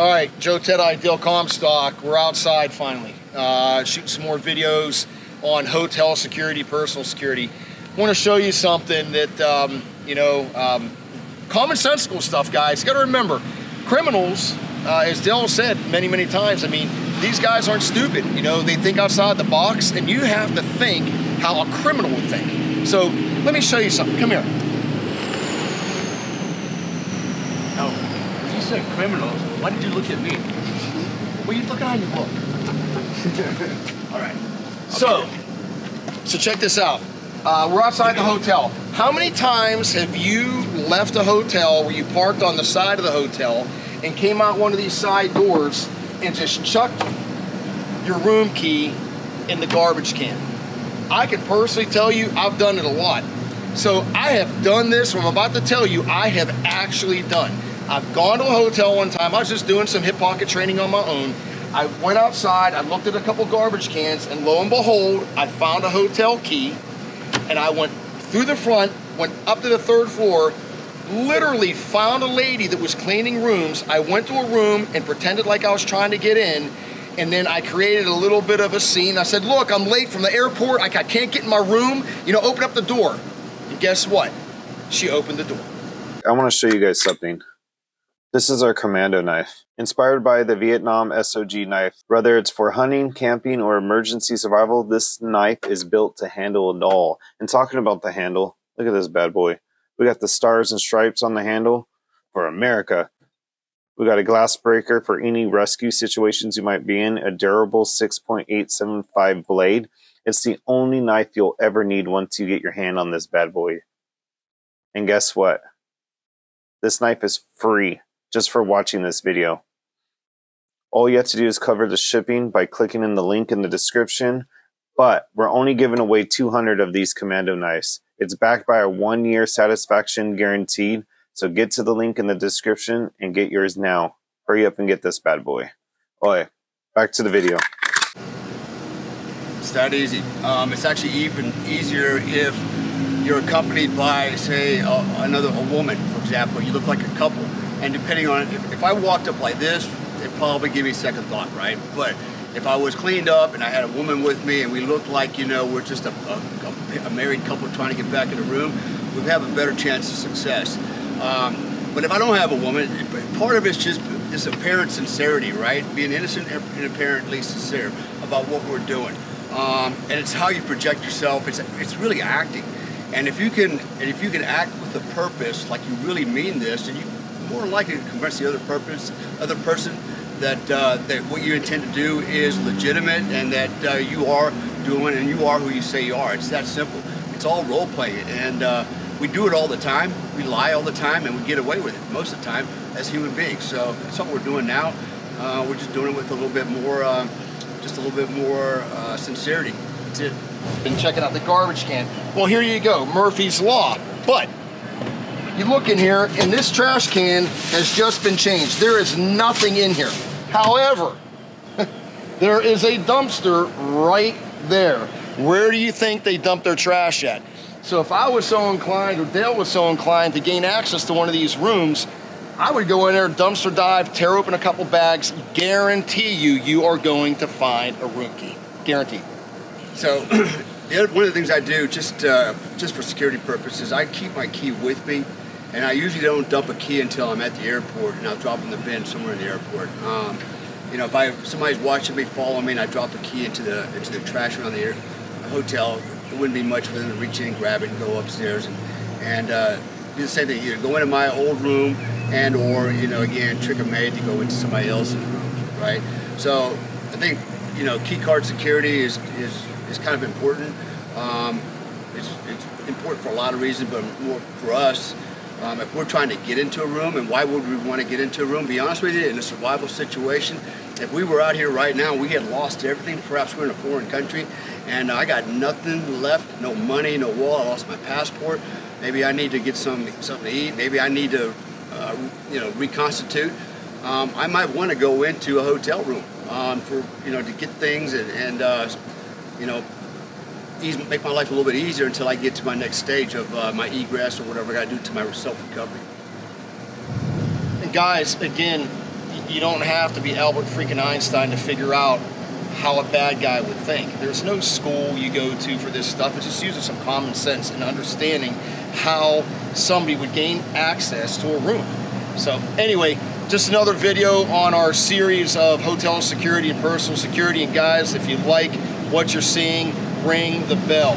All right, Joe Ted Ideal Comstock. We're outside finally, shooting some more videos on hotel security, personal security. I want to show you something that, commonsensical stuff, guys. You got to remember, criminals, as Dale said many, many times, I mean, these guys aren't stupid. You know, they think outside the box, and you have to think how a criminal would think. So let me show you something. Come here. Now, when you said criminals, why did you look at me? Well, you look at how you look. All right. So check this out. We're outside the hotel. How many times have you left a hotel where you parked on the side of the hotel and came out one of these side doors and just chucked your room key in the garbage can? I can personally tell you I've done it a lot. So I have done this, what I'm about to tell you, I have actually done. I've gone to a hotel one time. I was just doing some hip pocket training on my own. I went outside, I looked at a couple garbage cans, and lo and behold, I found a hotel key, and I went through the front, went up to the 3rd floor, literally found a lady that was cleaning rooms. I went to a room and pretended like I was trying to get in, and then I created a little bit of a scene. I said, look, I'm late from the airport, I can't get in my room, open up the door. And guess what? She opened the door. I want to show you guys something. This is our Commando knife. Inspired by the Vietnam SOG knife. Whether it's for hunting, camping, or emergency survival, this knife is built to handle it all. And talking about the handle, look at this bad boy. We got the stars and stripes on the handle for America. We got a glass breaker for any rescue situations you might be in. A durable 6.875 blade. It's the only knife you'll ever need once you get your hand on this bad boy. And guess what? This knife is free just for watching this video. All you have to do is cover the shipping by clicking in the link in the description. But we're only giving away 200 of these Commando knives. It's backed by a 1-year satisfaction guaranteed. So get to the link in the description and get yours now. Hurry up and get this bad boy. Oi, back to the video. It's that easy. It's actually even easier if you're accompanied by, say, a woman, for example. You look like a couple. And depending on, if I walked up like this, it'd probably give me second thought, right? But if I was cleaned up and I had a woman with me and we looked like, we're just a married couple trying to get back in the room, we'd have a better chance of success. But if I don't have a woman, part of it's just this apparent sincerity, right? Being innocent and apparently sincere about what we're doing. And it's how you project yourself. It's really acting. And if you can act with a purpose, like you really mean this, and you more likely to convince the other person that what you intend to do is legitimate and that you are doing and you are who you say you are. It's that simple. It's all role playing, and we do it all the time. We lie all the time, and we get away with it most of the time as human beings. So that's what we're doing now. We're just doing it with a little bit more, sincerity. That's it. Been checking out the garbage can. Well, here you go, Murphy's Law. But you look in here, and this trash can has just been changed. There is nothing in here. However, there is a dumpster right there. Where do you think they dump their trash at? So if I was so inclined, or Dale was so inclined to gain access to one of these rooms, I would go in there, dumpster dive, tear open a couple bags, guarantee you are going to find a room key. Guaranteed. So one of the things I do, just for security purposes, I keep my key with me. And I usually don't dump a key until I'm at the airport, and I'll drop in the bin somewhere in the airport. If somebody's watching me, following me, and I drop a key into the trash around the hotel, it wouldn't be much for them to reach in, grab it, and go upstairs and do the same thing. Either go into my old room or again, trick a maid to go into somebody else's room, right? So I think key card security is kind of important. It's important for a lot of reasons, but more for us. If we're trying to get into a room, and why would we want to get into a room? Be honest with you, in a survival situation, if we were out here right now, we had lost everything, perhaps we're in a foreign country, and I got nothing left, no money, no wallet, I lost my passport, maybe I need to get something to eat, maybe I need to reconstitute, I might want to go into a hotel room to get things and make my life a little bit easier until I get to my next stage of my egress or whatever I got to do to my self-recovery. And guys, again, you don't have to be Albert freaking Einstein to figure out how a bad guy would think. There's no school you go to for this stuff. It's just using some common sense and understanding how somebody would gain access to a room. So anyway, just another video on our series of hotel security and personal security. And guys, if you like what you're seeing, ring the bell.